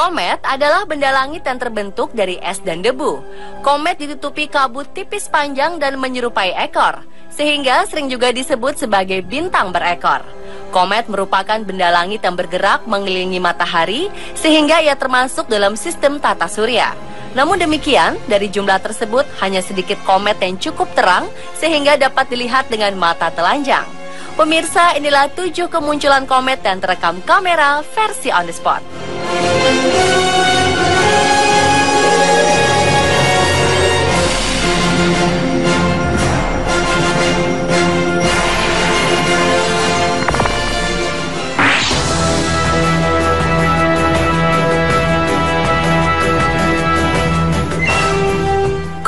Komet adalah benda langit yang terbentuk dari es dan debu. Komet ditutupi kabut tipis panjang dan menyerupai ekor, sehingga sering juga disebut sebagai bintang berekor. Komet merupakan benda langit yang bergerak mengelilingi matahari, sehingga ia termasuk dalam sistem tata surya. Namun demikian, dari jumlah tersebut hanya sedikit komet yang cukup terang, sehingga dapat dilihat dengan mata telanjang. Pemirsa, inilah 7 kemunculan komet yang terekam kamera versi on the spot.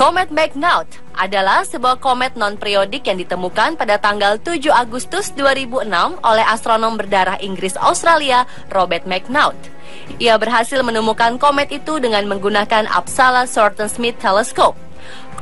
Komet McNaught adalah sebuah komet non-periodik yang ditemukan pada tanggal 7 Agustus 2006 oleh astronom berdarah Inggris Australia Robert McNaught. Ia berhasil menemukan komet itu dengan menggunakan Uppsala Thornton-Smith Telescope.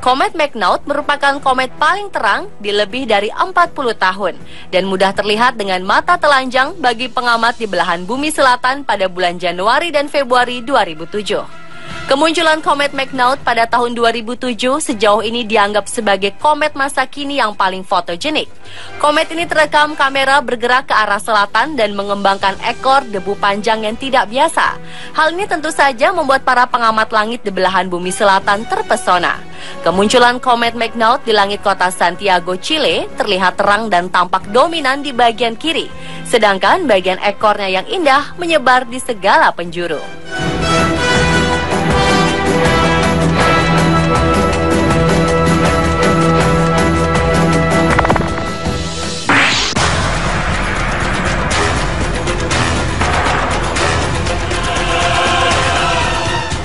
Komet McNaught merupakan komet paling terang di lebih dari 40 tahun dan mudah terlihat dengan mata telanjang bagi pengamat di belahan bumi selatan pada bulan Januari dan Februari 2007. Kemunculan komet McNaught pada tahun 2007 sejauh ini dianggap sebagai komet masa kini yang paling fotogenik. Komet ini terekam kamera bergerak ke arah selatan dan mengembangkan ekor debu panjang yang tidak biasa. Hal ini tentu saja membuat para pengamat langit di belahan bumi selatan terpesona. Kemunculan komet McNaught di langit kota Santiago, Chile terlihat terang dan tampak dominan di bagian kiri, sedangkan bagian ekornya yang indah menyebar di segala penjuru.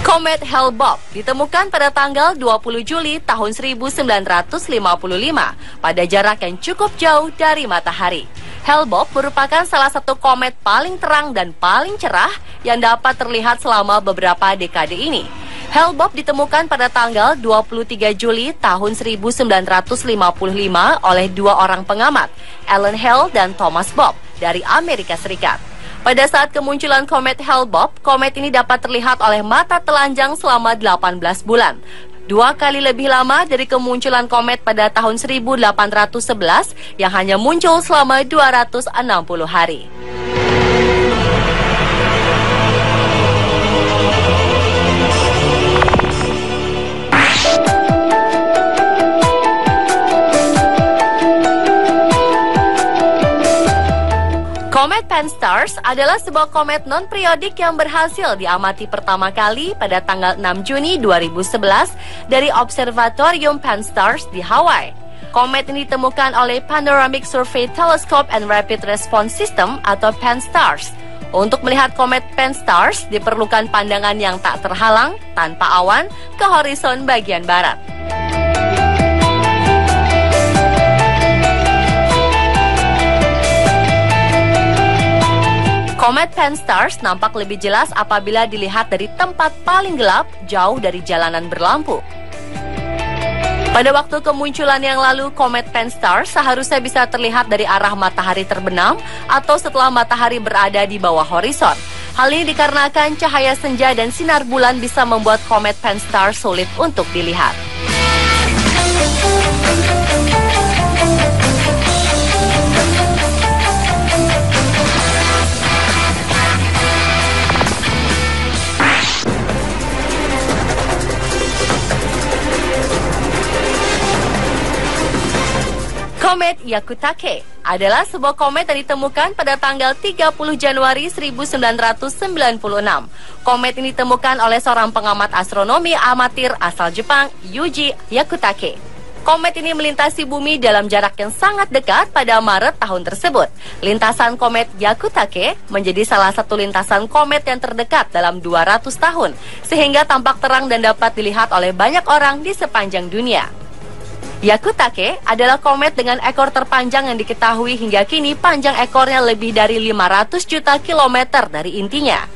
Komet Hale-Bopp ditemukan pada tanggal 20 Juli tahun 1955 pada jarak yang cukup jauh dari matahari. Hale-Bopp merupakan salah satu komet paling terang dan paling cerah yang dapat terlihat selama beberapa dekade ini. Hale-Bopp ditemukan pada tanggal 23 Juli tahun 1955 oleh dua orang pengamat, Alan Hale dan Thomas Bopp dari Amerika Serikat. Pada saat kemunculan komet Hale-Bopp, komet ini dapat terlihat oleh mata telanjang selama 18 bulan. 2 kali lebih lama dari kemunculan komet pada tahun 1811 yang hanya muncul selama 260 hari. Komet Pan-STARRS adalah sebuah komet non-periodik yang berhasil diamati pertama kali pada tanggal 6 Juni 2011 dari Observatorium Pan-STARRS di Hawaii. Komet ini ditemukan oleh Panoramic Survey Telescope and Rapid Response System atau Pan-STARRS. Untuk melihat komet Pan-STARRS diperlukan pandangan yang tak terhalang, tanpa awan, ke horizon bagian barat. Komet Pan-STARRS nampak lebih jelas apabila dilihat dari tempat paling gelap, jauh dari jalanan berlampu. Pada waktu kemunculan yang lalu, komet Pan-STARRS seharusnya bisa terlihat dari arah matahari terbenam atau setelah matahari berada di bawah horizon. Hal ini dikarenakan cahaya senja dan sinar bulan bisa membuat komet Pan-STARRS sulit untuk dilihat. Komet Hyakutake adalah sebuah komet yang ditemukan pada tanggal 30 Januari 1996. Komet ini ditemukan oleh seorang pengamat astronomi amatir asal Jepang, Yuji Hyakutake. Komet ini melintasi bumi dalam jarak yang sangat dekat pada Maret tahun tersebut. Lintasan komet Hyakutake menjadi salah satu lintasan komet yang terdekat dalam 200 tahun, sehingga tampak terang dan dapat dilihat oleh banyak orang di sepanjang dunia. Hyakutake adalah komet dengan ekor terpanjang yang diketahui hingga kini panjang ekornya lebih dari 500 juta kilometer dari intinya.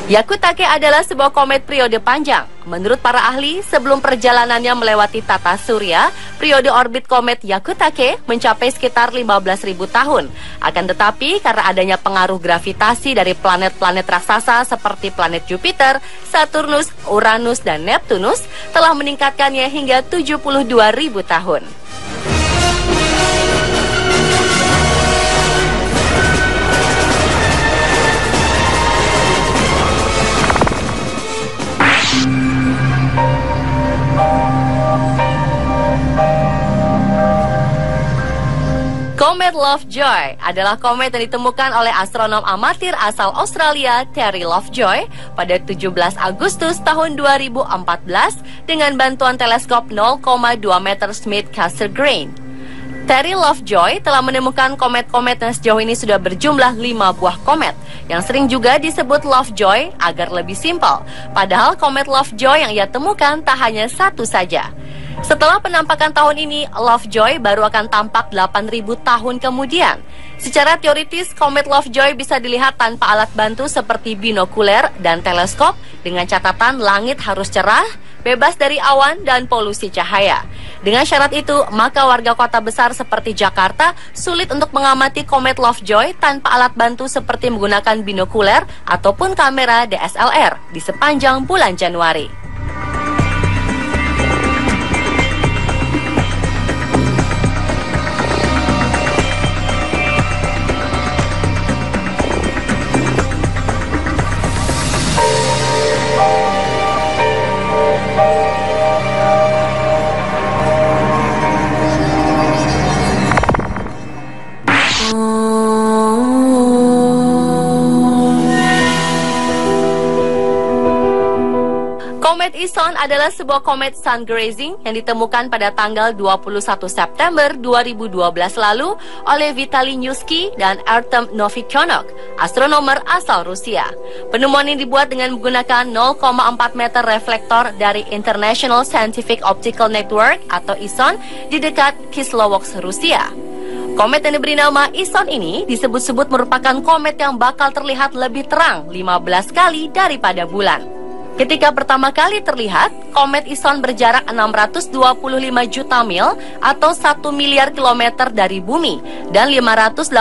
Hyakutake adalah sebuah komet periode panjang. Menurut para ahli, sebelum perjalanannya melewati tata surya, periode orbit komet Hyakutake mencapai sekitar 15.000 tahun. Akan tetapi, karena adanya pengaruh gravitasi dari planet-planet raksasa seperti planet Jupiter, Saturnus, Uranus, dan Neptunus, telah meningkatkannya hingga 72.000 tahun. Komet Lovejoy adalah komet yang ditemukan oleh astronom amatir asal Australia Terry Lovejoy pada 17 Agustus tahun 2014 dengan bantuan teleskop 0,2 meter Smith Cassegrain. Terry Lovejoy telah menemukan komet-komet yang sejauh ini sudah berjumlah 5 buah komet, yang sering juga disebut Lovejoy agar lebih simpel. Padahal komet Lovejoy yang ia temukan tak hanya satu saja. Setelah penampakan tahun ini, Lovejoy baru akan tampak 8.000 tahun kemudian. Secara teoritis, komet Lovejoy bisa dilihat tanpa alat bantu seperti binokuler dan teleskop, dengan catatan langit harus cerah, bebas dari awan dan polusi cahaya. Dengan syarat itu, maka warga kota besar seperti Jakarta sulit untuk mengamati komet Lovejoy tanpa alat bantu seperti menggunakan binokuler ataupun kamera DSLR di sepanjang bulan Januari. Komet Ison adalah sebuah komet sun grazing yang ditemukan pada tanggal 21 September 2012 lalu oleh Vitaly Nyuski dan Artem Novichonok, astronomer asal Rusia. Penemuan ini dibuat dengan menggunakan 0,4 meter reflektor dari International Scientific Optical Network atau ISON di dekat Kislovodsk, Rusia. Komet yang diberi nama Ison ini disebut-sebut merupakan komet yang bakal terlihat lebih terang 15 kali daripada bulan. Ketika pertama kali terlihat, komet Ison berjarak 625 juta mil atau 1 miliar kilometer dari bumi dan 584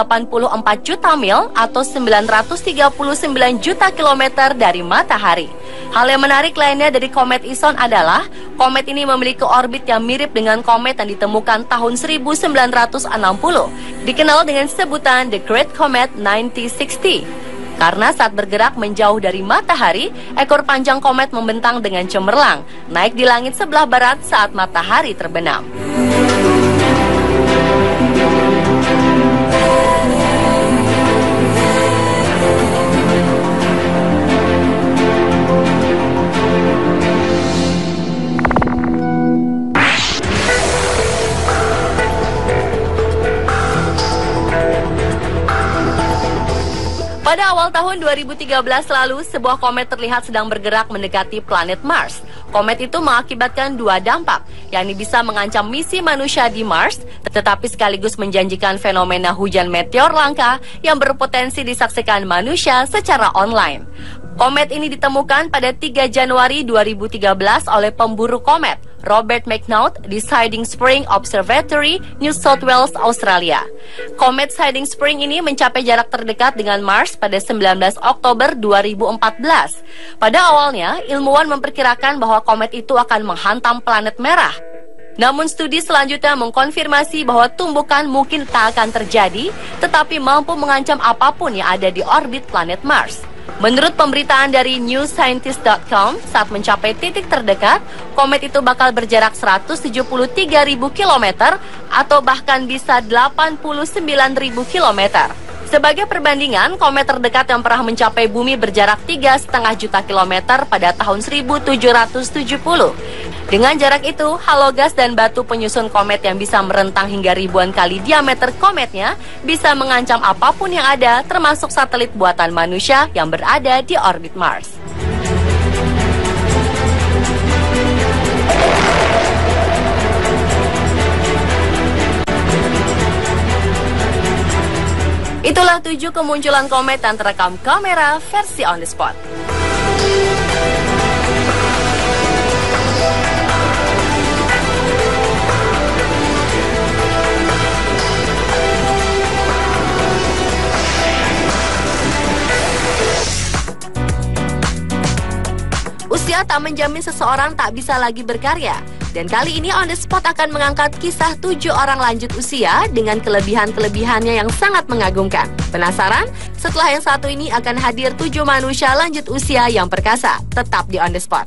juta mil atau 939 juta kilometer dari matahari. Hal yang menarik lainnya dari komet Ison adalah komet ini memiliki orbit yang mirip dengan komet yang ditemukan tahun 1960, dikenal dengan sebutan The Great Comet 9060. Karena saat bergerak menjauh dari matahari, ekor panjang komet membentang dengan cemerlang, naik di langit sebelah barat saat matahari terbenam. Pada awal tahun 2013 lalu, sebuah komet terlihat sedang bergerak mendekati planet Mars. Komet itu mengakibatkan dua dampak, yakni bisa mengancam misi manusia di Mars, tetapi sekaligus menjanjikan fenomena hujan meteor langka yang berpotensi disaksikan manusia secara online. Komet ini ditemukan pada 3 Januari 2013 oleh pemburu komet Robert McNaught di Siding Spring Observatory, New South Wales, Australia. Komet Siding Spring ini mencapai jarak terdekat dengan Mars pada 19 Oktober 2014. Pada awalnya, ilmuwan memperkirakan bahwa komet itu akan menghantam planet merah. Namun studi selanjutnya mengkonfirmasi bahwa tumbukan mungkin tak akan terjadi, tetapi mampu mengancam apapun yang ada di orbit planet Mars. Menurut pemberitaan dari newscientist.com, saat mencapai titik terdekat, komet itu bakal berjarak 173.000 km atau bahkan bisa 89.000 km. Sebagai perbandingan, komet terdekat yang pernah mencapai bumi berjarak 3,5 juta kilometer pada tahun 1770. Dengan jarak itu, halogas dan batu penyusun komet yang bisa merentang hingga ribuan kali diameter kometnya bisa mengancam apapun yang ada, termasuk satelit buatan manusia yang berada di orbit Mars. Itulah 7 kemunculan komet yang terekam kamera versi on the spot. Usia tak menjamin seseorang tak bisa lagi berkarya. Dan kali ini On The Spot akan mengangkat kisah 7 orang lanjut usia dengan kelebihan-kelebihannya yang sangat mengagumkan. Penasaran? Setelah yang satu ini akan hadir 7 manusia lanjut usia yang perkasa. Tetap di On The Spot.